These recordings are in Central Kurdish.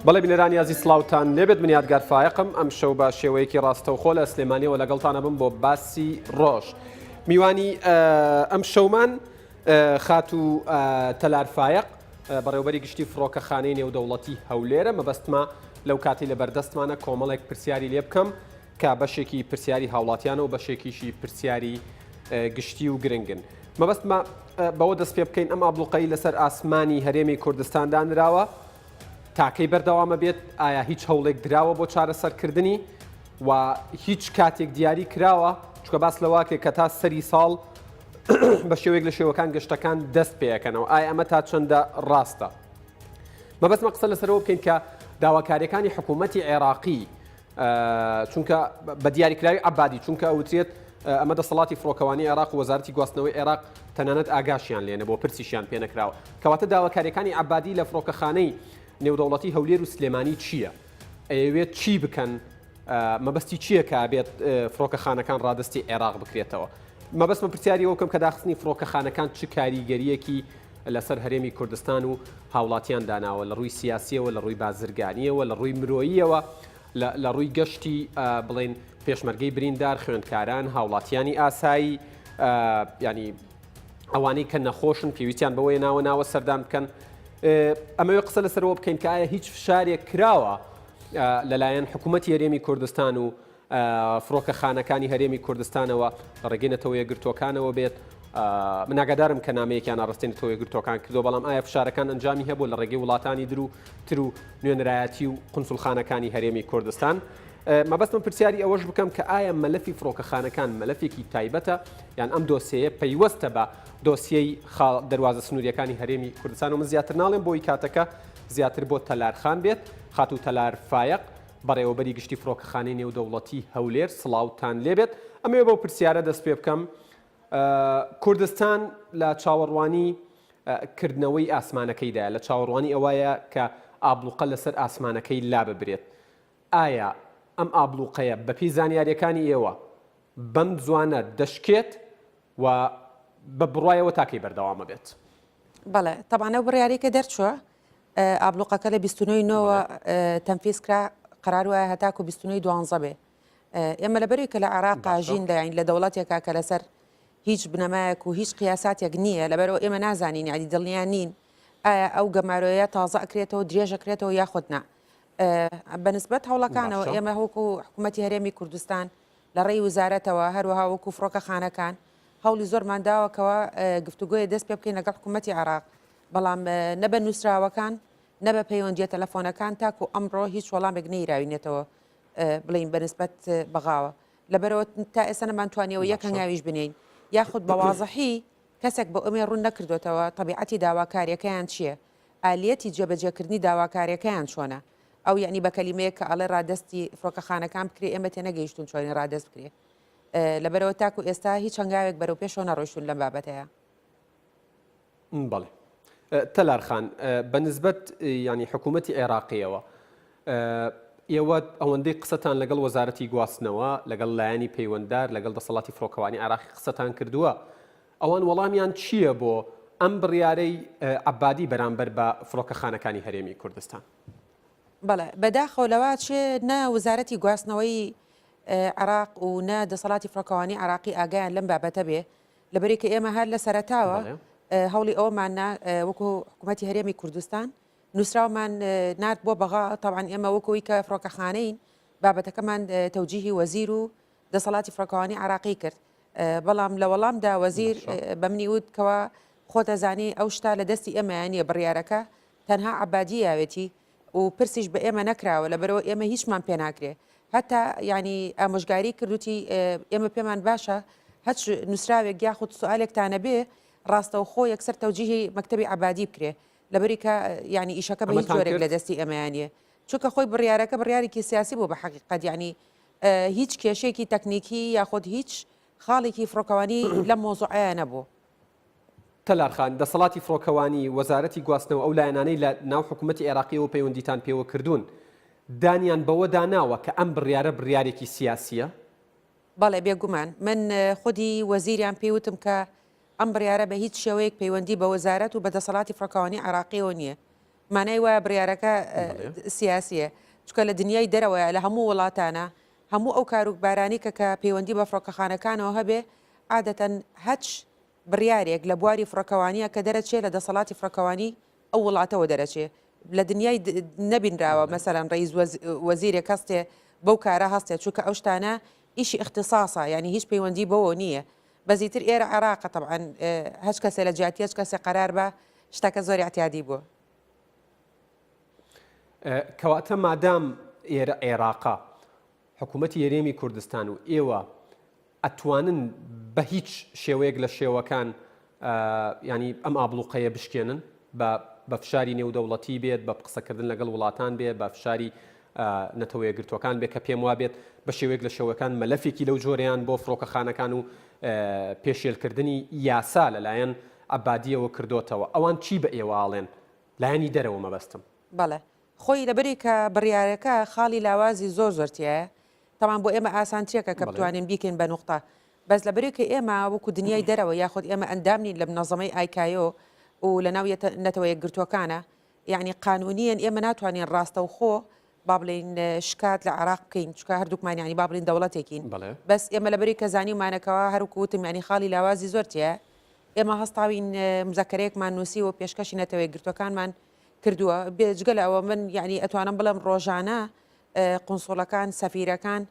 بەڵێ بینەرانی عزیز سڵاوتان لێبێت من یادگار فایقم ئەم شەو بە شێوەیەکی ڕاستەوخۆ لە سلێمانیەوە لەگەڵتانە بم بۆ باسی ڕۆژ. میوانی ئەم شەومان خات و تەلار فایق بەڕێوەبەری گشتی فڕۆکەخانەی نێودەوڵەتی هەولێرە مەبەستمە لەو کاتی لە بەردەستمانە کۆمەڵێک پرسیاری لێ بکەم کە بەشێکی پرسیاری هاوڵاتیانە و بەشێکیشی پرسیاری گشتی و گرنگن. مەبەستمە بەوە دەست پێ بکەین ئەم ئابلوقەی لەسەر ئاسمانی هەرێمی کوردستان دانراوە تاکەی بەردەوامە بێت ئایا هیچ هەوڵێک دراوە بۆ چارەسەرکردنی و هیچ کاتێک دیاری کراوە چکە باس لەواکێک کە تا سەری ساڵ بە شێوەیەک لە شێوەکان گەشتەکان دەست پێەکەنەوە ئایا ئەمە تا چەندە ڕاستە. مەبەستمە قسە لەسەرەوە بکەین کە داواکاریەکانی حکوومەتی عێراقی چونکە بە دیاریکراوی عەبادی چونکە ئەوترێت ئەمە دەسەڵاتی فڕۆکەوانی عێراق و وەزارەتی گواستنەوەی عێراق تەنانەت ئاگاشیان لێنە بۆ پرسیشیان پێ نەکراوە کەواتە داواکاریەکانی عەبادی لە فڕۆکەخانەی نێودەوڵەتی هەولێر و سلێمانی چییە؟ ئەوێت چی بکەن؟ مەبەستی چییە کە بێت فڕۆکەخانەکان ڕادستی عێراق بکرێتەوە؟ مەبەستمە پرسیاری ئەوکەم کە داخستنی فڕۆکەخانەکان چ کاریگەریەکی لەسەر هەرێمی کوردستان و هاوڵاتیان داناوە لە ڕووی سیاسیەوە لە ڕووی بازرگانیەوە لە ڕووی مرۆییەوە لە ڕووی گەشتی بڵێن پێشمەرگەی بریندار خوێندکاران هاوڵاتیانی ئاسایی ینی ئەوانەی کە نەخۆشن پێویستیان بەوەی ناوە سەردان بکەن. ئەمەوێ قسە لەسەرەوە بکەین کە ئایا هیچ فشارێک کراوە لەلایەن حکوومەتی هەرێمی کوردستان و فڕۆکەخانەکانی هەرێمی کوردستانەوە ڕێگەینەتەوە یەکگرتوەکانەوە بێت. من ئاگادارم کە نامەیەکیان ئاڕاستێنێتەوە یەکگرتوەکان کردو بەڵام ئایا فشارەکان ئەنجامی هەبوو لە ڕێگەی وڵاتانی تر و نوێنەرایەتی و قونسوڵخانەکانی هەرێمی کوردستان. مەبەستم پرسیاری ئەوەش بکەم کە ئایا مەلەفی فڕۆکەخانەکان مەلەفێکی تایبەتە یان ئەم دۆسیەیە پەیوەستە بە دۆسیەی دەواازە سنووریەکانی هەرێمی کوردستان و من زیاتر ناڵێن بۆی کاتەکە زیاتر بۆ تەلارخان بێت خات و تەلار فایق بەڕێوەبەری گشتی فڕۆکەخانەی نێودەوڵەتی هەولێر سڵاوتان لێبێت. ئەمێ بۆ پرسیارە دەست پێ بکەم کوردستان لە چاوەڕوانی کردنەوەی ئاسمانەکەیدا لە چاوەڕوانی ئەوەیە کە ئابلوقە لەسەر ئاسمانەکەی لا ببرێت. ئایا ئەم ئابلوقەیە بەپی زانیاریەکانی ئێوە بەم جوانە دەشکێت و بە بڕایەوە تاکەی بەردەوامە بێت؟ بەڵێ تەبانە بڕیارێکە دەرچووە ئابلوقەکە لە 29ەوە تەنفیزکرا قرار وایە هەتاکو 29 بێ. ئێمە لەبەری کە لە عێراق ژین لە دەوڵەتێکا کە لەسەر هیچ بنەمایەک و هیچ قیاساتێک نییە لەبەرەوە ئێمە نازانین عادی دڵنیان نین ئایا ئەو گەمارۆیە تازە ئەکرێتەوە درێژەکرێتەوە یاخودنا. بەنسبەت هەوڵەکانەوە ئێمە هەوکو حکوومەتی هەرێمی کوردستان لە ڕێی وزارەتەوە هەروەها وەکو فڕۆکەخانەکان هەوڵی زۆرمان داوەکەوە گفتوگۆیە دەست پێ بکەین لەگەڵ حکوومەتی عێراق بەڵام نەبە نووسراوەکان نەبە پەیوەندیە تەلەفۆنەکان تاکو ئەمڕۆ هیچ وەڵامێک نەیراوینێتەوە بڵین بەنسبەت بەغاوە لەبەرەوە تا ئێستا نەمانتوانیەوە یەک هەنگاویش بنین یاخود بەوازەحی کەسێک بە ئەمێ ڕوون نەکردوێتەوە تەبیعەتی داواکاریەکەیان چییە؟ ئالەتی جێبەجێکردنی داواکاریەکەیان چۆنە؟ ئەو یعنی بە کەلیمەیە کە ئەڵێ ڕادستی فڕۆکەخانەکان بکرێ ئێمە تێنەگەیشتون چۆنی ڕادست بکرێ لەبەرەوە تاکو ئێستا هیچ هەنگاوێک بەرەو پێشەوە نەڕۆیشتون لەم بابەتەیە. بەڵێ تەلارخان بەنسبەت ینی حکوومەتی عێراقیەوە ئێوە ئەوەندەی قسەتان لەگەڵ وەزارەتی گواستنەوە لەگەڵ لایەنی پەیوەنددار لەگەڵ دەسەڵاتی فڕۆکەوانی عێراقی قسەتان کردووە ئەوان وەڵامیان چییە بۆ ئەم بڕیارەی عەبادی بەرامبەر بە فڕۆکەخانەکانی هەرێمی کوردستان؟ بەڵێ بەداخەوەلەوە چێ نە وزارەتی گواستنەوەی عێراق و نە دەسەڵاتی فڕۆکەوانی عێراقی ئاگایان لەم بابەتە بێ لەبەری کە ئێمە هەر لە سەرەتاوە هەوڵی ئەومان وەکو حکوومەتی هەرێمی کوردستان نووسراومان نات بۆ بەغا تەبعاً ئێمە وەکوی کە فڕۆکەخانەین بابەتەکەمان تەوجیهی وەزیر و دەسەڵاتی فڕۆکەوانی عێراقی کرد بەڵام لە وەڵامدا وەزیر بە منی وت کەوە خۆتەزانی ئەو شتا لە دەستی ئێمەیانە بڕیارەکە تەنها عەبادی یاوێتی و پرسیش بە ئێمە نەکراوە لەبەرەوە ئێمە هیچمان پێ ناکرێ هەتا ینی ئامۆژگاری کردوتی ئێمە پێمان باشە هەچ نووسراوێک یاخود سوالێکتانە بێ ڕاستەو خۆ یەکسەر تەوجیهی مەکتەبی عەبادی بکرێ لەبەری کە ینی ئیشەکە بە هیچ جۆرێک لە دەستی ئێمەیانە چونکە خۆی بڕیارەکە بڕیارێکی سیاسی بوو بە حەقیقەت ینی هیچ کێشێکی تەکنیکی یاخود هیچ خاڵێکی فڕۆکەوانی لەم مۆزوعەیە نەبوو. تەلارخان دەسەڵاتی فڕۆکەوانی وەزارەتی گواستنەوە ئەو لایەنانەی لە ناو حکوومەتی عێراقیەوە پەیوەندیتان پێوە کردوون دانیان بەوە داناوە کە ئەم بڕیارە بڕیارێکی سیاسیە؟ بەڵێ بێگومان من خودی وەزیریان پێوتم کە ئەم بڕیارە بە هیچ شێوەیەک پەیوەندی بە وەزارەت و بە دەسەڵاتی فڕۆکەوانی عێراقیەوە نییە مانای وایە بڕیارەکە سیاسیە چکە لە دنیای دەرەوەیە لە هەموو وڵاتانە هەموو ئەو کاروبارانی کە پەیوەندی بە فڕۆکەخانەکانەوە هەبێ عادەتەن هەچ بڕیارێک لە بواری فڕۆکەوانیە کە دەرەچێت لە دەسەڵاتی فڕۆکەوانی ئەو وڵاتەوە دەرەچێت لە دنیای نەبینراوە مەسەرەن ڕئیس وەزیرێک هەستێ بەو کارە هەستێت چونکە ئەو شتانە ئیشی اختصاصە یعنی هیچ پەیوەندی بەوە نییە بەزیتر ئێرە عێراقە طبعاً هەچ کەسێ لە جیاتی هەچ کەسێ قەرار بە شتەکە زۆری احتیادی بووە کەواتە مادام ئێرە عێراقا حکوومەتی هەرێمی کوردستان و ئێوە ئەتوانن بە هیچ شێوەیەک لە شێوەکان ینی ئەم ئابلوقەیە بشکێنن بە فشاری نێودەوڵەتی بێت بە قسەکردن لەگەڵ وڵاتان بێت بە فشاری نەتەوەیە گرتوەکان بێت کە پێم وا بێت بە شێوەیەک لە شێوەکان مەلەفێکی لەو جۆرەیان بۆ فڕۆکەخانەکان و پێشێلکردنی یاسا لەلایەن عەبادیەوە کردوتەوە ئەوان چی بە ئێواڵێن لایەنی دەرەوە مەبەستم بەڵێ خۆی لەبەری کە بڕیارەکە خاڵی لاوازی زۆرتیایە تەمان بۆ ئێمە ئاسانتیەکە کە بتوانین بیکەین بە نوقتا بەس لەبەری کە ئێمە وەکو دنیای دەرەوە یاخود ئێمە ئەندامنین لە منەظەمەی ئایکایۆ و لە ناو نەتەوەیە گرتوەکانە یعنی قانونیان ئێمە ناتوانین ڕاستە و خۆ با بڵین شکات لە عراق بکەین چکە هەردووکمان ینی با بڵین دەوڵەتێکین بەس ئێمە لەبەری کە زانیمانەکەەوە هەروکوتم ینی خاڵی لاوازی زۆرتیە ئێمە هەستاوین مزەکەرەیەکمان نووسی و پێشکەشی نەتەوەیە گرتوەکانمان کردووە بێجگە لەوە من یعنی ئەتوانم بڵم ڕۆژانە قونسوڵەکان سەفیرەکان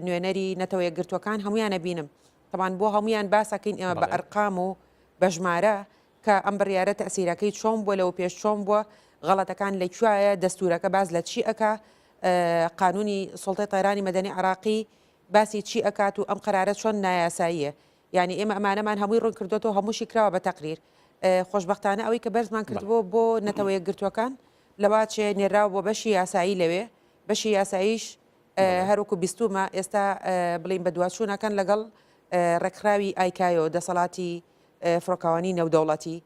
نوێنەری نەتەوەیە گرتوەکان هەمویانە بینم طبعاً بۆ هەمویان باسەکەین ئێمە بە ئەرقام و بە ژمارە کە ئەم بڕیارە تەسیرەکەی چۆن بووە لەو پێش چۆن بووە غەڵەتەکان لەکوایە دەستورەکە باز لە چی ئەکا قانونی سڵتەی تەیرانی مەدەنی عراقی باسی چی ئەکات و ئەم قەرارە چۆن نایاساییە یعنی ئێمە ئەمانەمان هەمووی ڕوون کردوەوە هەمووشی کراوە بە تەقریر خۆشببختانە ئەوەی کە بەرزمان کردبوو بۆ نەتەوەیە گرتوەکان لەواچێ نێرااو بۆ بەشی یاسایی لەوێ بەشی یاساییش هەروکو بیستومە ئێستا بڵین بە دوچوونەکەن لەگەڵ ڕێکخراوی ئایکایۆ دەسەڵاتی فڕۆکەوانی نێودەوڵەتی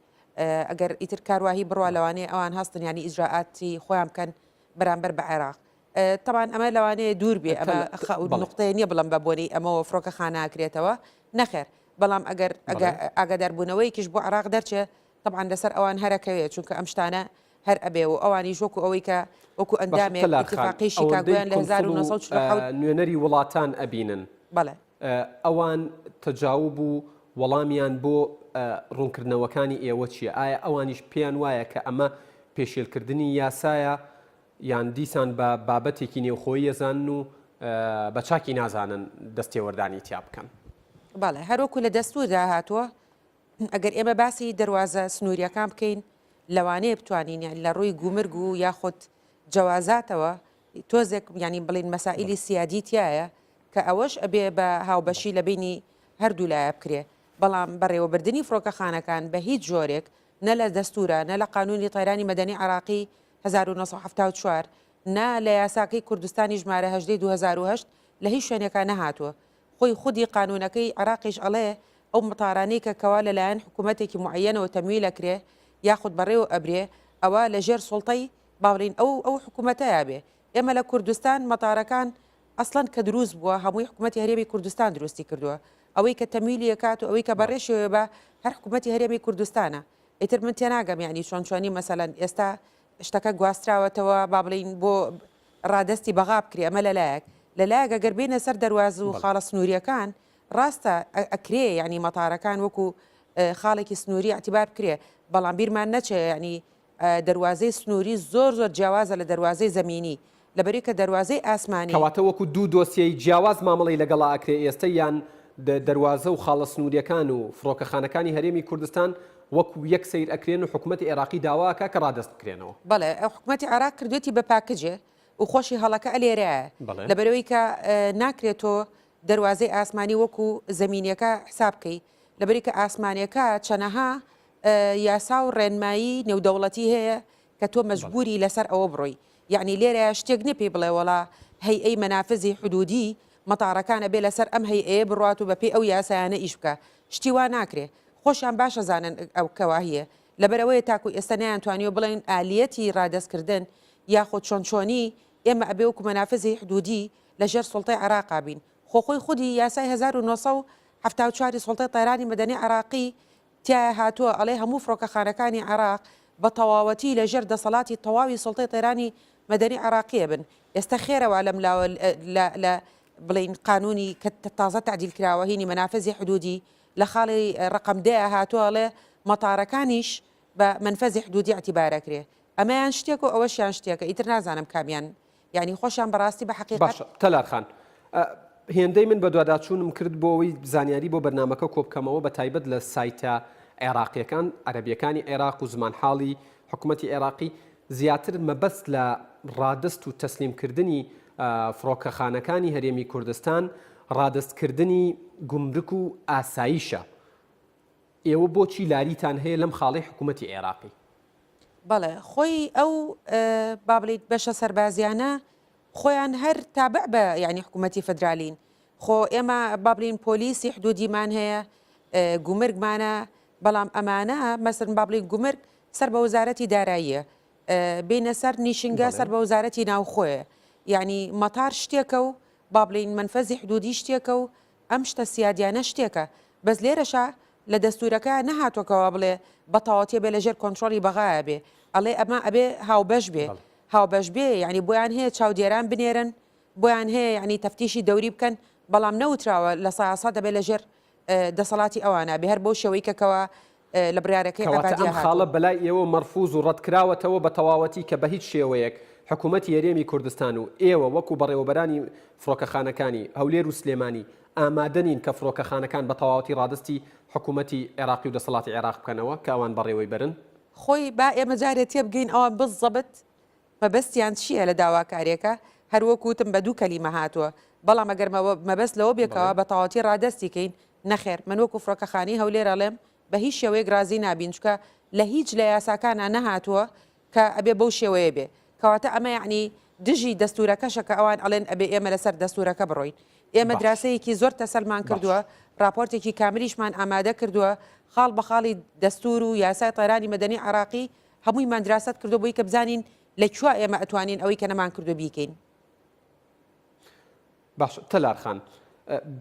ئەگەر ئیتر کارواهی بڕوا لەوانەیە ئەوان هەستن ینی ئیجراعاتی خۆیان بکەن بەرامبەر بە عێراق طبعاً ئەمە لەوانەیە دوور بێ ئەمە نقطەیە نییە بڵم بە بۆنی ئەمەوە فڕۆکەخانەکرێتەوە نەخێر بەڵام ئەگەر ئاگاداربوونەوەیکیش بۆ عراق دەرچێت طبعاً لەسەر ئەوان هەرەکەوێت چونکە ئەم شتانە هەر ئەبێ و ئەوانی ژۆکو ئەوەی کە وەکو ئەندامێک اتفاقی شیکاگۆیان لە 1940 نوێنەری وڵاتان ئەبینن بەڵێ ئەوان تەجاوب و وەڵامیان بۆ ڕوونکردنەوەکانی ئێوە چییە؟ ئایا ئەوانیش پێیان وایە کە ئەمە پێشێلکردنی یاسایە یان دیسان بە بابەتێکی نێوخۆی ێزان و بە چاکی نازانن دەستێوەردانی تیا بکەن؟ بەڵێ هەروەکو لە دەستوردا هاتووە ئەگەر ئێمە باسی دەواازە سنووریەکان بکەین لەوانەیە بتوانین لە ڕووی گومرگ و یاخود جوازاتەوە تۆزێک ینی بڵین مەسائلی سیادی تایە کە ئەوەش ئەبێ بە هاوبەشی لە بینی هەردوو لایە بکرێ بەڵام بەڕێوەبردننی فڕۆکەخانەکان بە هیچ جۆرێک نە لە دەستورە نە لە قانونی تەیرانی مەدەنی عراقی 1974 نا لە یاساکەی کوردستانی ژمارە 2008 لە هیچ شوێنێکە نەهاتووە خۆی خودی قانونەکەی عراقیش ئەڵێ ئەو متارانەی کە کەوا لەلایەن حکوومەتێکی معەنەوە تەمویلەکرێ یاخود بەڕێوە ئەبرێ ئەوە لە ژێر سوڵتەی باڵین ئەو حکوومەتەیە بێ ئێمە لە کوردستان مەتارەکان ئەسڵەن کە دروست بووە هەمووی حکوومەتی هەرێمی کوردستان دروستی کردووە ئەوەی کە تەمیلی کات و ئەوەی کە بەڕێشەوە بە هەر حکوومەتی هەرێمی کوردستانە ئیتر من تێناگەم یعنی چۆنچوانی مەسەلەن ئێستا شتەکە گواستراوەتەوە با بڵین بۆ ڕادستی بەغا بکرێ ئەمە لەلایەک ئەگەر بینە سەر دەرواز و خاڵە سنووریەکان ڕاستە ئەکرێ ینی مەتارەکان وەکو خاڵێکی سنووری ئەتیبار بکرێ بەڵام بیرمان نەچێ ینی دەواازەی سنووری زۆر جیاوازە لە دەواازەی زەمینی لەبەری کە دەواازەی ئاسمانی کەواتە وەکو دوو دۆسیەی جیاواز مامەڵی لەگەڵا ئەکرێ ئێستا یان دەواازە و خاڵە سنووریەکان و فڕۆکەخانەکانی هەرێمی کوردستان وەکو یەک سیر ئەکرێن و حکوومەتی عێراقی داواکە کە ڕادەست بکرێنەوە بەڵێ حکوومەتی عراق کردوێتی بە پاکجێ و خۆشی هەڵەکە ئەلێرەیە لەبەرەوەی کە ناکرێتەوە دەواازەی ئاسمانی وەکو زەمینیەکە حساب بکەی لەبەری کە ئاسمانیەکە چەنەها یاسا و ڕێنمایی نێودەوڵەتی هەیە کە تۆ مەجبوری لەسەر ئەوە بڕۆی یعنی لێرە شتێک نەپێ بڵێ وڵا هەیئەی مەنافزی حدودی مەتارەکانە بێ لەسەر ئەم هەیئەیە بڕات و بەپێی ئەو یاسایانە ئیش بکە شتی وا ناکرێ خۆشیان باشە زانن ئەو کەواهیە لەبەرەوەی تاکو ئێستا نیانتوانیوە بڵێن ئالیەتی ڕادەستکردن یاخود چۆنچۆنی ئێمە ئەبێ وەکو مەنافزی حدودی لەژێر سوڵتەی عراقا بین خۆی خودی یاسای 1974 سوڵتەی تەیرانی مەدەنی عراقی تیا هاتووە ئەڵێ هەموو فڕۆکەخانەکانی عراق بە تەواوەتی لەژێر دەسەڵاتی تەواوی سڵتەی طێرانی مەدەنی عراقیە بن. ئێستا خێرەوە لەم لە بڵین قانونی کە تازە تعدیل کراوە هینی منافذی حدودی لە خاڵی ڕقم دەیە هاتووەڵێ مەتارەکانیش بە منفەزی حدودی اعتیبارەکرێ. ئەمەیان شتێک و ئەوەشیان شتێکە ئیتر نازانم کامیان یعنی خۆشیان بەڕاستی بە حقیقت. باشە تەلارخان هێندەی من بە دوواداچوونم کرد بۆەوەی زانیاری بۆ بەرنمەکە کۆبکەمەوە بە تایبەت لە سایتە عێراقیەکان عەرەبیەکانی عێراق و زمان حاڵی حکوومەتی عێراقی زیاتر مەبەست لە ڕادست و تەسلیمکردنی فڕۆکەخانەکانی هەرێمی کوردستان ڕادستکردنی گومرک و ئاساییشە. ئێوە بۆچی لاریتان هەیە لەم خاڵی حکوومەتی عێراقی؟ بەڵێ خۆی ئەو بابلیت بەشە سەربازیانە خۆیان هەر تابع بە یعنی حکوومەتی فدرالین. خۆ ئێمە بابلین پۆلیسی حدودیمان هەیە گومرگمانە بەڵام ئەمانە مەسن بابلین گومرگ سەر بە وەزارەتی داراییە بینە سەر نیشنگە سەر بە وەزارەتی ناوخۆیە یعنی مەتار شتێکە و بابلین منفەزی حدودی شتێکە و ئەم شتە سیادیانە شتێکە بەس لێرەشە لە دەستورەکە نەهاتوەکەەوە بڵێ بەتەواتی بێ لەژێر کۆنتترۆلی بەغایە بێ ئەڵێ ئەمە ئەبێ هاوبەش بێ هاوبەش بێ یعنی بۆیان هەیە چاودێران بنێرن بۆیان هەیە یعنی تەفتیشی دەوری بکەن بەڵام نەوتراوە لە سایاسا دەبێت لەژێر دەسەڵاتی ئەوانە بێ هەر بۆ شەوەی کەکەوە لە بڕارەکەی ئەم خاڵە بەلای ئێوە مەرفوز و ڕەتکراوەتەوە بە تەواوەتی کە بە هیچ شێوەیەک حکوومەتی هەرێمی کوردستان و ئێوە وەکو بەڕێوەبەرانی فڕۆکەخانەکانی هەولێر و سلێمانی ئامادەنین کە فڕۆکەخانەکان بە تەواوەتی ڕادستی حکوومەتی عێراقی و دەسەڵاتی عێراق بکەنەوە کە ئەوان بەڕێوەی برن خۆی با ئێمە جارێ تێ بگەین ئەوان بزەبت مەبەستیان چییە لە داواکاریەکە هەروەکوتم بە دوو کەلیمە هاتووە بەڵام ئەگەر مەبەست لەوە بێکەوە بە تەواوەتی ڕادەستیکەین نەخێر من وەکو فڕۆکەخانی هەولێر ئەڵێم بە هیچ شێوەیەک رازی نابین چکە لە هیچ لە یاساکانە نەهاتووە کە ئەبێ بەو شێوەیە بێ کەواتە ئەمە یعنی دژی دەستورەکەشەکە ئەوان ئەڵێن ئەبێ ئێمە لەسەر دەستورەکە بڕۆین ئێمە دراسەیەکی زۆر تەسەلمان کردووە راپۆرتێکی کامریشمان ئامادە کردووە خاڵ بە خاڵی دەستور و یاسای طێرانی مەدەنی عراقی هەموویمان دراست کردو بۆی کە بزانین لەکوێ ئێمە ئەتوانین ئەوەی کە نەمان کردو بیکەین. باش تەلارخان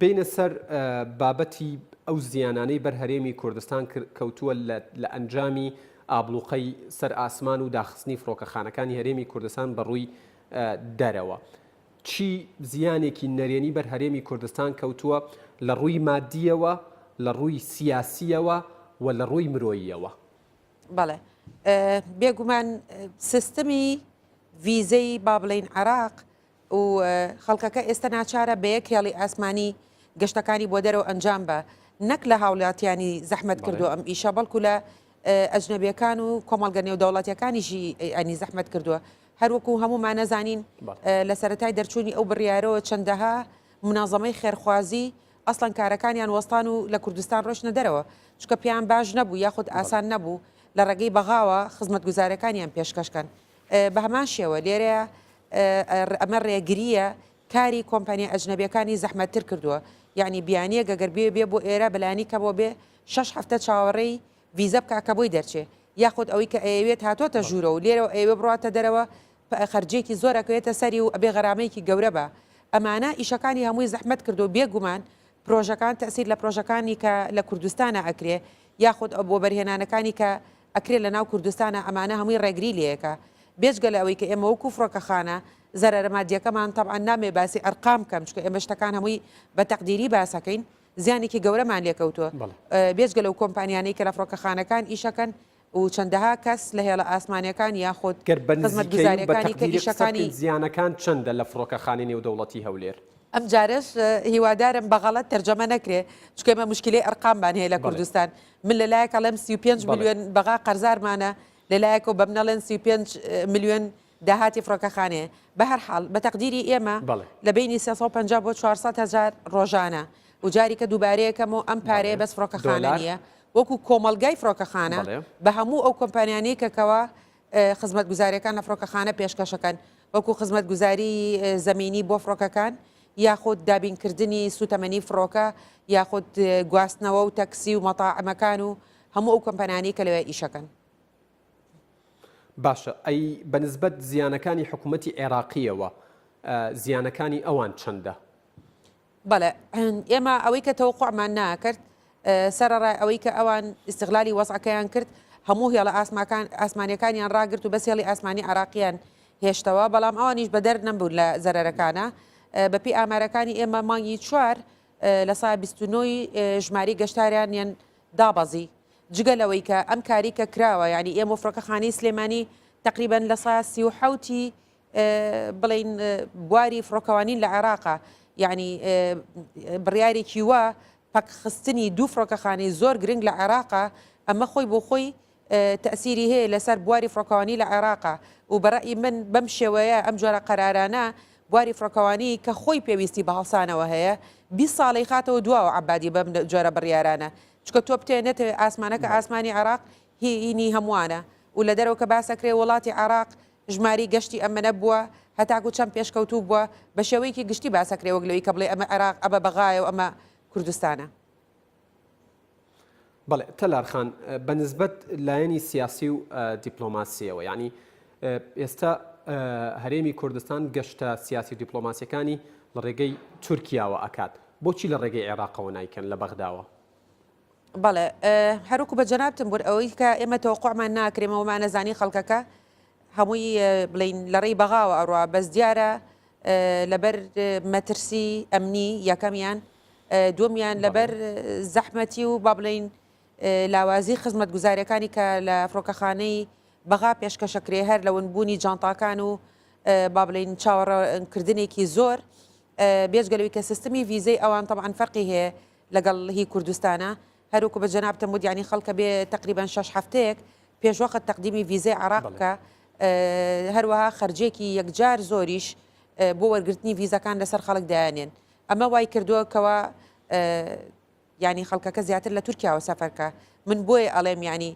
بینە سەر بابەتی ئەو زیانانەی بەرهەرێمی کوردستان کەوتووە لە ئەنجامی ئابلوقەی سەر ئاسمان و داخستنی فڕۆکەخانەکانی هەرێمی کوردستان بەڕووی دەرەوە چی زیانێکی نەرێنی بەرهەرێمی کوردستان کەوتووە لە ڕووی مادیەوە لە ڕووی سیاسیەوە و لە ڕووی مرۆییەوە؟ بەڵێ بێگومان سیستەمی ڤیزەی با بڵێین عێراق و خەڵکەکە ئێستا ناچارە بە یەک هێڵی ئاسمانی گەشتەکانی بۆ دەرەوە ئەنجام بە نەک لە هاوڵاتیانی زەحمەت کردو ئەم ئیشە بەڵکو لە ئەجنەبیەکان و کۆمەڵگە نێودەوڵەتیەکانیشی ئەنی زەحمەت کردووە هەروەکو هەمومان نەزانین لە سەرەتای دەرچوونی ئەو بڕیارەوە چەندەها مناظەمەی خێرخوازی ئەسڵەن کارەکانیان وەستان و لە کوردستان ڕۆشنە دەرەوە چکە پیان باش نەبوو یاخود ئاسان نەبوو لە ڕێگەی بەغاوە خزمەت گوزارەکانیان پێشکەشکەن بە هەمان شێوە لێرەیە ئەمە ڕێگریە کاری کۆمپانیا ئەجنەبیەکانی زەحمەتتر کردووە یعنی بیانیە گەگەر بێ بۆ ئێرە بەلانی کە بۆ بێ 6 هەفتە چاوەڕێی ڤیزە بکە کە بۆی دەرچێ یاخود ئەوەی کە ئەوێت هاتوۆتە ژوورە و لێرەوە ئێوە بڕاتە دەرەوە خەرجێکی زۆرەکەوێتە سەری و ئەبێ غەرامەیەکی گەورە بە ئەمانە ئیشەکانی هەمووی زەحمەت کردو بێگومان پرۆژەکان تەسیر لە پرۆژەکانی کە لە کوردستانە ئەکرێ یاخود بۆ بەرهێنانەکانی کە ئەکرێت لە ناو کوردستانە ئەمانە هەمووی ڕێگری لەیەکە بێجگە لە ئەوەی کە ئێمە وەکو فڕۆکەخانە زەرەرە مادیەکەمان تەبعاً نامێ باسی ئەرقام کەم چکە ئێمە شتەکان هەمووی بە تەقدیری باسەکەین زیانێکی گەورەمان لێکەوتووە بێجگە لەو کۆمپانیانەی کە لە فڕۆکەخانەکان ئیشەکەن و چەندەها کەس لە هێڵە ئاسمانیەکان یاخود خزمەت گوزاریەکانی کە ئیشەکانی زیانەکان چەندە لە فڕۆکەخانەی نێودەوڵەتی هەولێر ئەم جارش هیوادارم بەغەڵەت تەرجەمە نەکرێ چکە ئێمە موشکیلەی ئەرقاممان هەیە لە کوردستان من لەلایەک ئەڵێم 35 میلیۆن بەغا قەرزارمانە لەلایەکەوە بەمنەڵێن 35 میلیۆن داهاتی فڕۆکەخانەیە بە هەر حاڵ بە تەقدیری ئێمە لە بینی 350 بۆ 400 هزار ڕۆژانە و جاری کە دووبارەیەکەمەوە ئەم پارەیە بەس فڕۆکەخانە نیە وەکو کۆمەلگای فڕۆکەخانە بە هەموو ئەو کۆمپانیانەی کەکەوە خزمەت گوزاریەکان لە فڕۆکەخانە پێشکەشەکان وەکو خزمەت گوزاری زەمینی بۆ فڕۆکەکان یاخود دابینکردنی سوتەمەنی فڕۆکە یاخود گواستنەوە و تەکسی و مەتاعمەکان و هەموو ئەو کۆمپانیانەی کە لەوێ ئیشەکەن. باشە ئەی بەنسبەت زیانەکانی حکوومەتی عێراقیەوە زیانەکانی ئەوان چەندە؟ بەڵێ ئێمە ئەوەی کە تەوقعمان ناکرد سەرڕای ئەوەی کە ئەوان ئیستیغلالی وەزعەکەیان کرد هەموو هێڵە ئاسمانیەکانیان ڕاگرت و بەس هێڵی ئاسمانی عراقیان هێشتەوە بەڵام ئەوانیش بە دەر نەبوون لە زەرەرەکانە بەپی ئامارەکانی ئێمە مانگی 4 لە سا 29 ژماری گەشتاریان دابەزی جگەلەوەی کە ئەم کاری کە کراوە ینی ئێمە فڕۆکەخانەی سلێمانی تقریبان لە سا 37 بڵین بواری فڕۆکەوانین لە عێراقا یعنی بڕیارێکی وە پەکخستنی دوو فڕۆکەخانەی زۆر گرنگ لە عێراقا ئەمە خۆی بۆ خۆی تەسیری هەیە لەسەر بواری فڕۆکەوانی لە عێراقا و بەڕای من بەم شێوەیە ئەم جۆرە قەرارانە بواری فڕۆکەوانی کە خۆی پێویستی بە هەڵسانەوە هەیە 20 ساڵی خاتەوە دواوە عەبادی بەم جۆرە بڕیارانە چکە تۆ بتێنێت ئاسمانەکە ئاسمانی عێراق هینی هەمووانە و لە دەرەوە کە باسەکرێ وڵاتی عێراق ژماری گەشتی ئەمەنە بووە هەتاکو چەند پێشکەوتوو بووە بە شێوەیەکی گشتی باسەکرێ وەگلەوەی کە بڵێ ئەمە عێراق ئەمە بەغایە و ئەمە کوردستانە. بەڵێ تەلارخان بەنسبەت لایەنی سیاسی و دیپلۆماسیەوە یعنی ئێستا هەرێمی کوردستان گەشتە سیاسی و دیپلۆماسیەکانی لە ڕێگەی تورکیاوە ئەکات بۆچی لە ڕێگەی عێراقەوە نایکەن لە بەغداوە؟ بەڵێ هەروکو بە جەنابتم بوو ئەوەی کە ئێمە تەوەقوعمان ناکرێمەوەمان نەزانی خەڵکەکە هەمووی بڵین لە ڕێی بەغاوە ئەڕوا بەس دیارە لەبەر مەترسی ئەمنی یەکەمیان دومیان لەبەر زەحمەتی و با بڵین لاوازی خزمەت گوزاریەکانی کە لە فڕۆکەخانەی بەغا پێشکەشەکرێ هەر لە ونبوونی جانتاکان و با بڵین چاوەڕکردنێکی زۆر بێژگەلەوەی کە سیستمی ڤیزەی ئەوان طبعاً فەرقی هەیە لەگەڵ هی کوردستانە هەروکو بە جەنابتم وت ینی خەڵکە بێ تقریبان 6 هەفتەیەک پێشوەخت تەقدیمی ڤیزەی عێراق بکە هەروەها خەرجێکی یەکجار زۆریش بۆ وەرگرتنی ڤیزەکان لەسەر خەڵک دایانێن ئەمە وای کردووە کەوە ینی خەڵکەکە زیاتر لە تورکیاوە سەفەرکە من بۆیە ئەڵێم ینی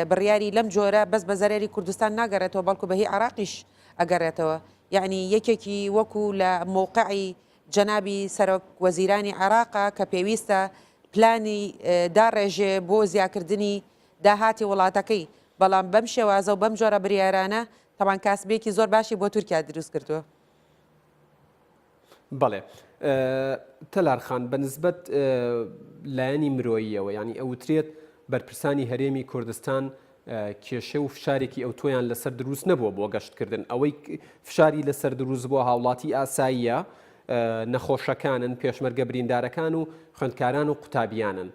بڕیاری لەم جۆرە بەس بە زەرری کوردستان ناگەڕێتەوە بەڵکو بەهی عراقیش ئەگەڕێتەوە یعنی یەکێکی وەکو لە مووقعی جەنابی سەرۆک وەزیرانی عێراقا کە پێویستە پلانی داڕێژێ بۆ زیاکردنی داهاتی وڵاتەکەی بەڵام بەم شێوازە و بەم جۆرە بریارانە تەوان کاسبێکی زۆر باشی بۆ تورکیا دروست کردووە. بەڵێ تەلارخان بەنسبەت لایەنی مرۆییەوە ینی ئەوترێت بەرپرسانی هەرێمی کوردستان کێشە و فشارێکی ئەو تۆیان لەسەر دروست نەبووە بۆ گەشتکردن ئەوەی فشاری لەسەر دروست بۆ هاوڵاتی ئاساییە نەخۆشەکانن پێشمەرگە بریندارەکان و خوێندکاران و قوتابیانن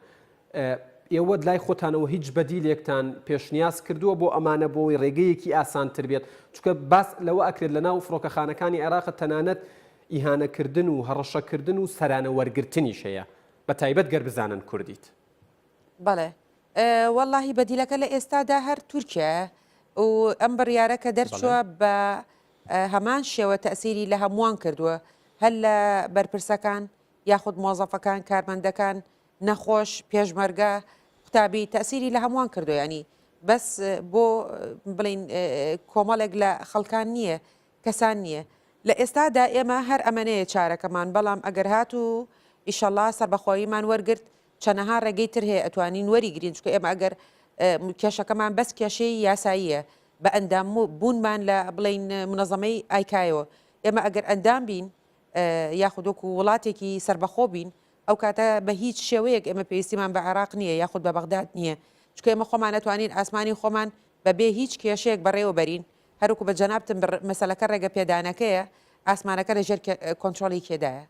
ئێوە لای خۆتانەوە هیچ بەدیلێکتان پێشنیاز کردووە بۆ ئەمانە بۆی ڕێگەیەکی ئاسانتر بێت چونکە باس لەوە ئەکرێت لە ناو فڕۆکەخانەکانی عێراق تەنانەت ئیهانەکردن و هەڕەشەکردن و سەرانە وەرگرتنیش هەیە بە تایبەت گەر بزانن کوردیت. بەڵێ وەڵاهی بەدیلەکە لە ئێستادا هەر تورکیا و ئەم بڕیارەکە دەرچووە بە هەمان شێوە تەسیری لە هەمووان کردووە هەر لە بەرپرسەکان یاخود مۆزەفەکان کارمەندەکان نەخۆش پێشمەرگە قوتابی تەسیری لە هەمووان کردو ینی بەس بۆ بڵین کۆمەڵێک لە خەڵکان نییە کەسان نییە لە ئێستادا ئێمە هەر ئەمەنەیە چارەکەمان بەڵام ئەگەر هات و ئیشەڵا سەربەخۆییمان وەرگرت چەنەها ڕێگەی تر هەیە ئەتوانین وەریگرین چکە ئێمە ئەگەر کێشەکەمان بەس کێشەی یاساییە بە ئەندام بوونمان لە بڵین منەظەمەی ئایکایەوە ئێمە ئەگەر ئەندام بین یاخودۆکو وڵاتێکی سربەخۆ بین ئەو کاتە بە هیچ شێوەیەک ئێمە پێویستیمان بە عێراق نییە یاخود بە بەغداد نییە چکە ئێمە خۆمان نەتوانین ئاسمانی خۆمان بەبێ هیچ کێشەیەک بەڕێوە بەرین هەروکو بە جەنابتم مەسەلەکە ڕێگە پێدانەکەیە ئاسمانەکە لەژێر کۆنتترۆلی کێدایە.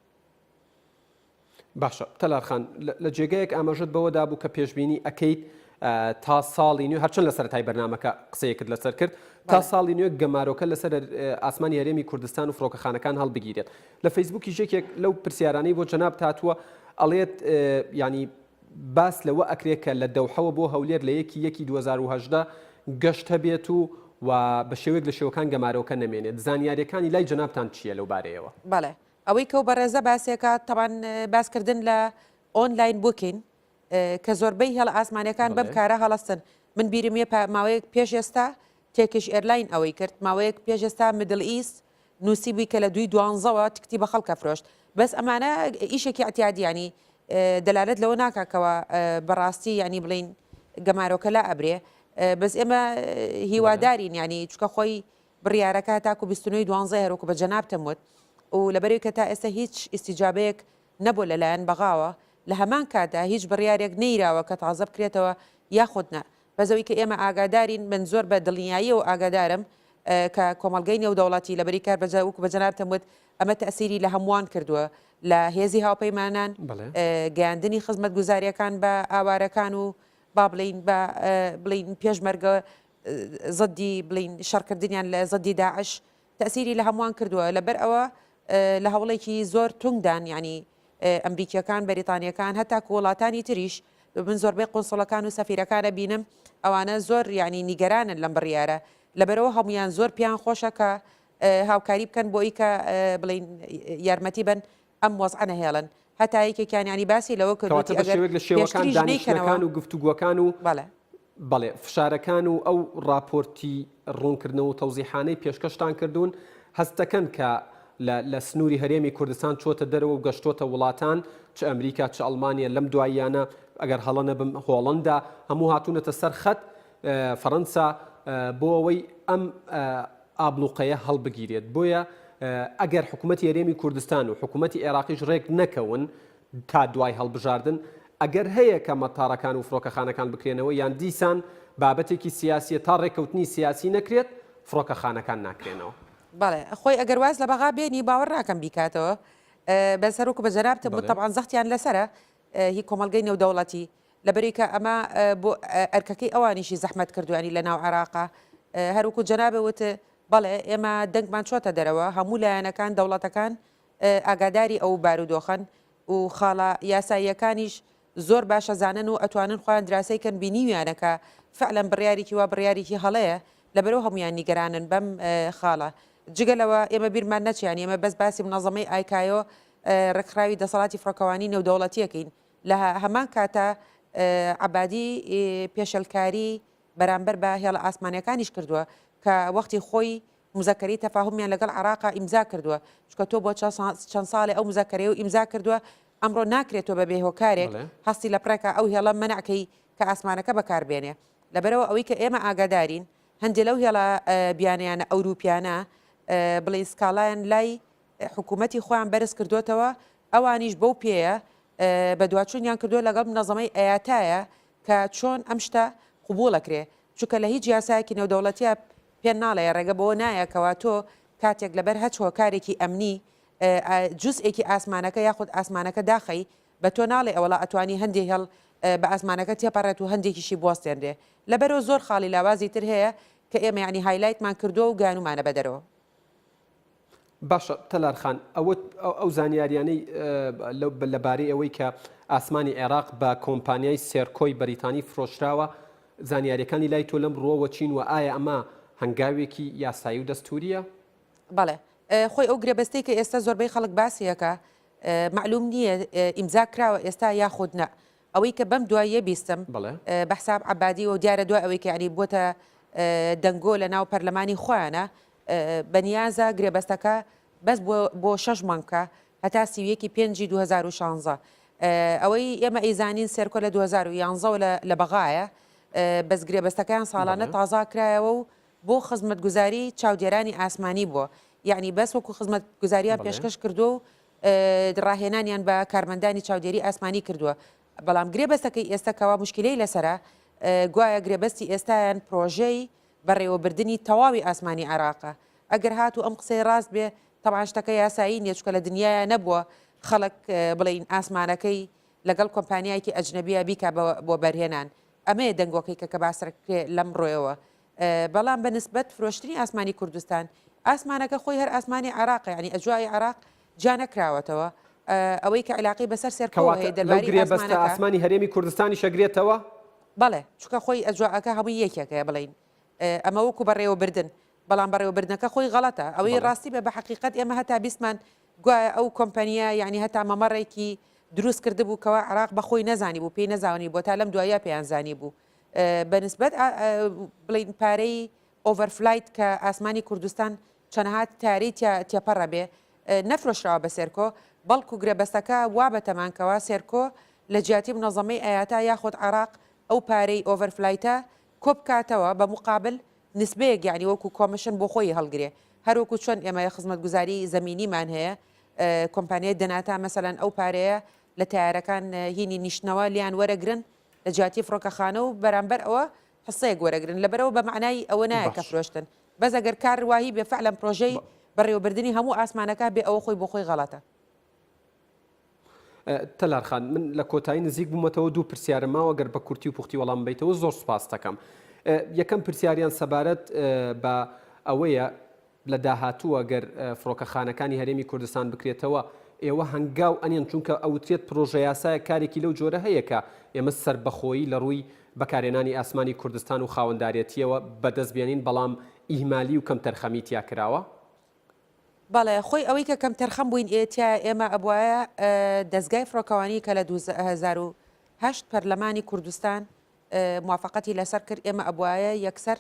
باشە تەلارخان لە جێگەیەک ئاماژت بەوەدا بوو کە پێشببینی ئەەکەیت تا ساڵی نوێ هەرچەند لە سەرەتای بەرنامەکە قسەیەکت لەسەر کرد تا ساڵی نوێ گەمارۆکە لەسەر ئاسمانی هەرێمی کوردستان و فڕۆکەخانەکان هەڵبگیرێت لە فەیسبووکی ژێکێک لەو پرسیارانەی بۆ جەناب هاتووە ئەڵێت ینی باس لەوە ئەکرێت کە لە دەوحەوە بۆ هەولێر لە 2018 گەشت هەبێت و بە شێوەیەک لە شێوەکان گەمارۆکە نەمێنێت زانیاریەکانی لای جەنابتان چییە لەو بارەیەوە؟ بەڵێ ئەوەی کە بەڕێزە باسێکە تەوان باسکردن لە ئۆنلاین بووکین کە زۆربەی هێڵ ئاسمانەکان بەم کارە هەڵەستن من بیرمێ ماوەیەک پێش ئێستا تێکش ئێرلاین ئەوەی کرد ماوەیەک پێش ئێستا میدل ئیست نووسیبووی کە لە 2012ەوە تکتی بە خەڵکە فرۆشت بەس ئەمانە ئیشێکی ئەتیادیانی دەلالت لەوە ناکاکەوە بەڕاستی ینی بڵین گەمارۆکە لا ئەبرێ بەس ئێمە هیوادارین ینی چکە خۆی بڕیارەکە تاکو 2012 هەروکو بە جەنابتم وت و لەبەرەوەی کە تا ئێستا هیچ ئیسیجابەیەک نەبوو لەلایەن بەغاوە لە هەمان کاتا هیچ بڕیارێک نەیراوە کە تازە بکرێتەوە یاخودنا بەزەوەی کە ئێمە ئاگادارین من زۆر بە دڵنیایی و ئاگادارم کە کۆمەلگەی نێودەوڵەتی لەبەری کار وەکو بەجەنابتەم وت ئەمە تەسیری لە هەمووان کردووە لە هێزی هاوپەیمانان گەیاندنی خزمەت گوزاریەکان بە ئاوارەکان و با بڵین پێشمەرگە زەدی بڵین شەڕکردنیان لە زەدی داعش تەسیری لە هەمووان کردووە لەبەر ئەوە لە هەوڵێکی زۆر تونگدان ینی ئەمریکیەکان بەریتانیەکان هەتا وڵاتانی تریش من زۆربەی قۆنسڵەکان و سەفیرەکانە بینم ئەوانە زۆر ینی نیگەرانن لەم بڕیارە لەبەرەوە هەمویان زۆر پیان خۆشە کە هاوکاری بکەن بۆ ئیکە بڵین یارمەتی بن ئەم وەزعە نەهێڵن هەتا یەکێکیان ینی باسی لەوە کردوەتی ئەگەر لە شێوەکان دانیشتەکان و گفتوگوەکان و بەڵێ فشارەکان و ئەو راپۆرتی ڕوونکردنەوە و تەوزیحانەی پێشکەشتان کردوون هەستەکەن کە لە سنووری هەرێمی کوردستان چۆتە دەرەوە و گەشتۆتە وڵاتان چ ئەمریکا چ ئەڵمانیا لەم دواییانە ئەگەر هەڵە نەبم هۆڵندا هەموو هاتوونەتە سەر خەت فەڕەنسا بۆ ئەوەی ئەم ئابلوقەیە هەڵبگیرێت بۆیە ئەگەر حکوومەتی هەرێمی کوردستان و حکوومەتی عێراقیش ڕێک نەکەون تا دوای هەڵبژاردن ئەگەر هەیە کە مەتاڕەکان و فڕۆکەخانەکان بکرێنەوە یان دیسان بابەتێکی سیاسیە تا ڕێککەوتنی سیاسی نەکرێت فڕۆکەخانەکان ناکرێنەوە بەڵێ خۆی ئەگەر واز لە بەغا بێنی باوەڕ ناکەم بیکاتەوە بەسەرۆکو بە جەنابتە بوو تەبعاً زەختیان لەسرە هی کۆمەلگەی نێودەوڵەتی لەبەری کە ئەمە بۆ ئەرکەکەی ئەوانیشی زەحمەت کردوانی لە ناو عێراقا هەروکو جەنابێ وت بەڵێ ئێمە دەنگمان چۆتە دەرەوە هەموو لایەنەکان دەوڵەتەکان ئاگاداری ئەو بارودۆخەن و خاڵە یاساییەکانیش زۆر باشە زانن و ئەتوانن خۆیان دراسەیکەن بینیویانەکە فعلەن بڕیارێکی وا بڕیارێکی هەڵەیە لەبەرەوە هەمویان نیگەرانن بەم خاڵە جگەلەوە ئێمە بیرمان نەچیان ئێمە بەس باسی منەظەمەی ئایکایۆ ڕێکخراوی دەسەڵاتی فڕۆکەوانی نێودەوڵەتیەکەین لە هەمان کاتە عەبادی پێشەلکاری بەرامبەر بە هێڵە ئاسمانیەکانیش کردووە کە وەختی خۆی مزەکەری تەفاهمیان لەگەڵ عێراقا ئیمزا کردووە چکە تۆ بۆ چەند ساڵێ ئەو مزەکەرەیە و ئیمزا کردووە ئەمڕۆ ناکرێتەوە بە بێهۆکارێک هەستی لە پڕێکە ئەو هێڵە مەنعکەی کە ئاسمانەکە بەکاربێنێ لەبەرەوە ئەوەی کە ئێمە ئاگادارین هەندێک لەو هێڵە بیانیانە ئەوروپیانە بڵێ سکاڵایان لای حکوومەتی خۆیان بەرز کردوتەوە ئەوانیش بەو پێەیە بە دوچوونیان کردووە لەگەڵ منەظەمەی ئەیاتایە کە چۆن ئەم شتە قوبوڵەکرێ چونکە لە هیچ یاسایەکی نێودەوڵەتیە پێ ناڵێ ڕێگە بۆ نایەکەوە تۆ کاتێک لەبەر هەچ هۆکارێکی ئەمنی جزئێکی ئاسمانەکە یاخود ئاسمانەکە داخەی بە تۆ ناڵێ ئەوڵا ئەتوانی هەندێک هێڵ بە ئاسمانەکە تێپەڕێت و هەندێکیشی بۆستێنرێ لەبەرەوە زۆر خاڵی لاوازی تر هەیە کە ئێمە ینی هایلایتمان کردووە و گانومانە بەدەرەوە باشە تەلارخان ئەو زانیاریانەی لەبارەی ئەوەی کە ئاسمانی عێراق بە کۆمپانیای سێرکۆی بەریتانی فرۆشراوە زانیاریەکانی لای تۆ لەم ڕۆوە چین و ئایا ئەمە هەنگاوێکی یاسایی و دەستوریە؟ بەڵێ خۆی ئەو گرێبەستەی کە ئێستا زۆربەی خەڵک باسیەکە معلوم نییە ئیمزا کراوە ئێستا یاخود نە ئەوەی کە بەم دواییە بیستم بەحساب عەبادی و دیارە دوای ئەوەی کە ینی بۆتە دەنگۆ لە ناو پەرلەمانی خۆیانە بەنیازە گرێبەستەکە بەس بۆ 6 مانگکە هەتا سیویەکی 5 2016 ئەوەی ئێمە ئەیزانین سێرکۆ لە 2011 لە بەغایە بەس گرێبەستەکان ساڵانە تازا کرایەوە و بۆ خزمەت گوزاری چاودێرانی ئاسمانی بووە یعنی بەس وەکو خزمەت گوزاریان پێشکەش کردو و ڕاهێنانیان بە کارمەندانی چاودێری ئاسمانی کردووە بەڵام گرێبەستەکەی ئێستاکەوا مشکلەی لەسرە گوایە گرێبەستی ئێستایان پرۆژەی بەڕێوەبردننی تەواوی ئاسمانی عێراقە ئەگەر هات و ئەم قسەی ڕاست بێ تەبعاً شتەکە یاسایی نیە چکە لە دنیاە نەبووە خەڵک بڵین ئاسمانەکەی لەگەڵ کۆمپانیایکی ئەجنەبیە بیکە بۆ بەرهێنان ئەمەیە دەنگۆکەی کە باسرکرێ لەم ڕۆیەوە بەڵام بەنسبەت فرۆشتنی ئاسمانی کوردستان ئاسمانەکە خۆی هەر ئاسمانی عێراق ینی ئەجوای عێراق جا نەکراوەتەوە ئەوەی کە علاقی بەسەر سێرکەوە دەرباری ئاسمانی هەرێمی کوردستانی شەگرێتەوە بەڵێ چکە خۆی ئەجواکە هەمووی یەکێکەیە بڵین ئەمە وەکو بەڕێوەبردن بەڵام بەڕێوەبردنەکە خۆی غەڵەتە ئەوەی ڕاستی بە حقیقت ئێمە هەتا بیستمان گوایە ئەو کۆمپانیا یعنی هەتا مەمەڕێکی دروست کرده بوو کەوا عێراق بەخۆی نەزانی بوو پێی نەزانی بۆ تا لەم دوایە پێیانزانی بوو بەنسبەت بڵین پارەی ئۆڤەرفلایت کە ئاسمانی کوردستان چەندەها تاری تێپەڕە بێ نەفرۆشراوە بە سێرکۆ بەڵکو گرێبەستەکە وا بەتەمانکەوە سێرکۆ لە جیاتی منەظەمەی ئەیاتا یاخود عێراق ئەو پارەی ئۆڤەرفلایتە کۆبکاتەوە بە مقابل نسبەیەک یعنی وەکو کۆمشن بۆ خۆی هەڵگرێ هەروەکو چۆن ئێمە خزمەت گوزاری زەمینیمان هەیە کۆمپانیای دەناتا مەسەلەن ئەو پارەیە لە تایارەکان هینی نیشتنەوە لیان وەرەگرن لە جیاتی فڕۆکەخانە و بەرامبەر ئەوە حسەیەک وەرەگرن لەبەرەوە بە معنای ئەوە نایە کە فرۆشتن بەس ئەگەر کار واهی بێ فعلەن پرۆژەی بەڕێوەبردننی هەموو ئاسمانەکە بێ ئەوە خۆی بۆ خۆی غەڵەتە. تەلارخان من لە کۆتایی نزیک بوومەتەوە دوو پرسیارە ماوە گەر بە کورتی و پوختی وەڵام بیتەوە زۆر سوپاس دەکەم. یەکەم پرسیاریان سەبارەت بە ئەوەیە لە داهاتووە گەر فڕۆکەخانەکانی هەرێمی کوردستان بکرێتەوە ئێوە هەنگاو ئەنیان چونکە ئەوترێت پرۆژە یاسایە کارێکی لەو جۆرە هەیە کە ئێمە سربەخۆیی لە ڕووی بەکارێنانی ئاسمانی کوردستان و خاوەنداریەتیەوە بەدەستبێنین بەڵام ئیهمالی و کەم تەرخەمی تیا کراوە؟ بەڵێ خۆی ئەوەی کە کەم تەرخەم بووین ئێتیا ئێمە ئەبواە دەستگای فڕۆکەوانی کە لە 2008 پەرلەمانی کوردستان موافقەتی لەسەر کرد ئێمە ئەبواە یەکسەر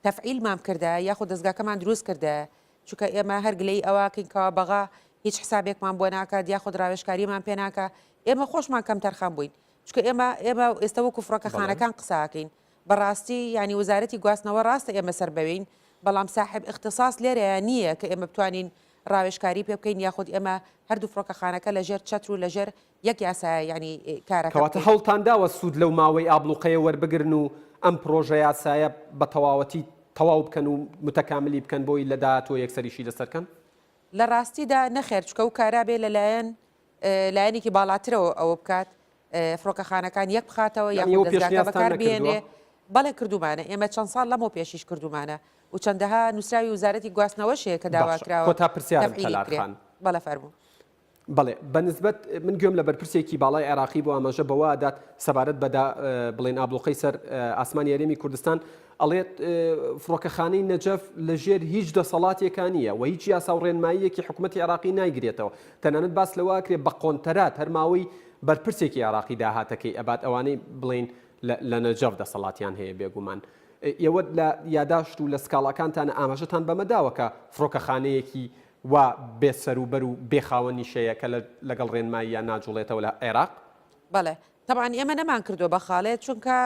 تەفعیلمان کردە یاخود دەستگاکەمان دروست کردە چونکە ئێمە هەرگلەی ئەوەکەینکەوە بەغا هیچ حسابێکمان بۆ ناکات یاخود ڕاوێژکاریمان پێ ناکە ئێمە خۆشمان کەم تەرخەم بووین چونکە ئێمە ئێستا وەکو فڕۆکەخانەکان قساکەین بەڕاستی ینی وزارەتی گواستنەوە ڕاستە ئێمە سەر بەوین بەڵام ساحب اختصاص لێرەیە نییە کە ئێمە بتوانین ڕاوێژکاری پێ بکەین یاخود ئێمە هەردوو فڕۆکەخانەکە لەژێر چەتر و لەژێر یەک یاسایە ینی کارەکە کەواتە هەوڵتان داوە سوود لەو ماوەی ئابلوقەیە وەربگرن و ئەم پرۆژە یاسایە بە تەواوەتی تەواو بکەن و متەکاملی بکەن بۆی لە داهاتوە یەکسەریشی لەسەرکەن؟ لە ڕاستیدا نەخێر چکە و کارا بێ لەلایەن لایەنێکی باڵاترەوە ئەوە بکات فڕۆکەخانەکان یەک بخاتەوە یاخود دەستگاکە بەکار بێنێ بەڵێ کردومانە ئێمە چەند ساڵ لەمەوە پێشیش کردومانە و چەندەها نووسراوی وزارەتی گواستنەوەشەیە کە داواکراوە کۆتا پرسیارم تەلارخان بەڵێ فەرموو. بەڵێ بەنسبەت من گوێم لە بەرپرسێکی باڵای عێراقی بۆ ئاماژە بەوە ئەدات سەبارەت بەدا بڵێن ئابلوقەی سەر ئاسمانی هەرێمی کوردستان ئەڵێت فڕۆکەخانەی نەجەف لەژێر هیچ دەسەڵاتێکان نییە و هیچ یاسا و ڕێنماییەکی حکوومەتی عێراقی نایگرێتەوە تەنانەت باس لەوەکرێ بە قۆنتەرات هەرماوەی بەرپرسێکی عێراقی داهاتەکەی ئەبات ئەوانەی بڵێن لە نەجەف دەسەڵاتیان هەیە بێگومان. ئێوە لە یاداشت و لە سکاڵەکانتانە ئاماژەتان بەمەداوە کە فڕۆکەخانەیەکی وا بێسەروبەر و بێخاوەنی شەیە کە لەگەڵ ڕێنمایی یان ناجوڵێتەوە لە عێراق؟ بەڵێ تەبعاً ئێمە نەمان کردو بە خاڵێت چونکە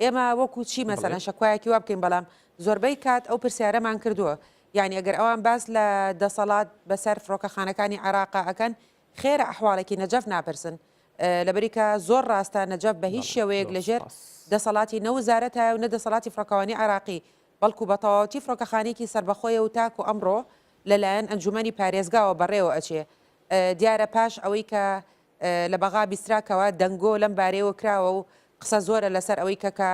ئێمە وەکو چی مەسەلەن شەکوایەکی وا بکەین بەڵام زۆربەی کات ئەو پرسیارەمان کردووە یعنی ئەگەر ئەوان باس لە دەسەڵات بەسەر فڕۆکەخانەکانی عێراقا ئەکەن خێرە ئەحواڵێکی نەجەف ناپرسن لەبەریکە زۆر ڕاستە نەجەف بە هیچ شێوەیەک لەژێر دەسەڵاتی نەوزارەتە و نە دەسەڵاتی فڕۆکەوانی عێراقی بەڵکو بە تەواوەتی فڕۆکەخانێکی سربەخۆیە و تاکو ئەمڕۆ لەلایەن ئەنجومەنی پارێزگاوە بەڕێوە ئەچێ دیارە پاش ئەوەی کە لە بەغا بیستراکەوە دەنگۆ لەم بارەیەوە کراوە و قسە زۆرە لەسەر ئەوەی کەکە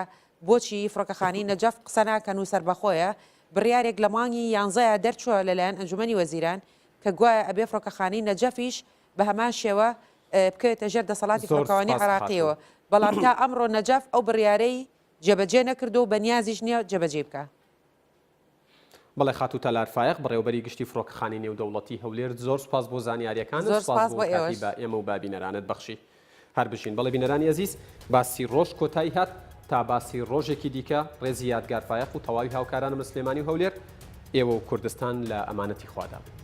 بۆچی فڕۆکەخانی نەجەف قسە ناکەن و سربەخۆیە بڕیارێک لە مانگی 11 دەرچووە لەلایەن ئەنجومەنی وەزیران کە گوایە ئەبێ فڕۆکەخانی نەجەفیش بە هەمان شێوە بکەوێتە ژێر دەسەڵاتی فڕۆکەوانی عێراقیەوە بەڵام تا ئەمڕۆ نەجەف ئەو بڕیارەی جێبەجێ نەکردو و بە نیازیش نییە جێبەجێ بکە. بەڵێ خاتو تەلارفایق بەڕێوەبەری گشتی فڕۆکەخانی نێودەوڵەتی هەولێر زۆر سپاس بۆ زانیاریەکان سپاس بۆ ئێمە و بابینەرانت بەخشی هەر بشین. بەڵێ بینەرانی عەزیز باسی ڕۆژ کۆتایی هات تا باسی ڕۆژێکی دیکە ڕێزی یادگار فایق و تەواوی هاوکارانم لە سلێمانی و هەولێر ئێوە و کوردستان لە ئەمانەتی خوادا.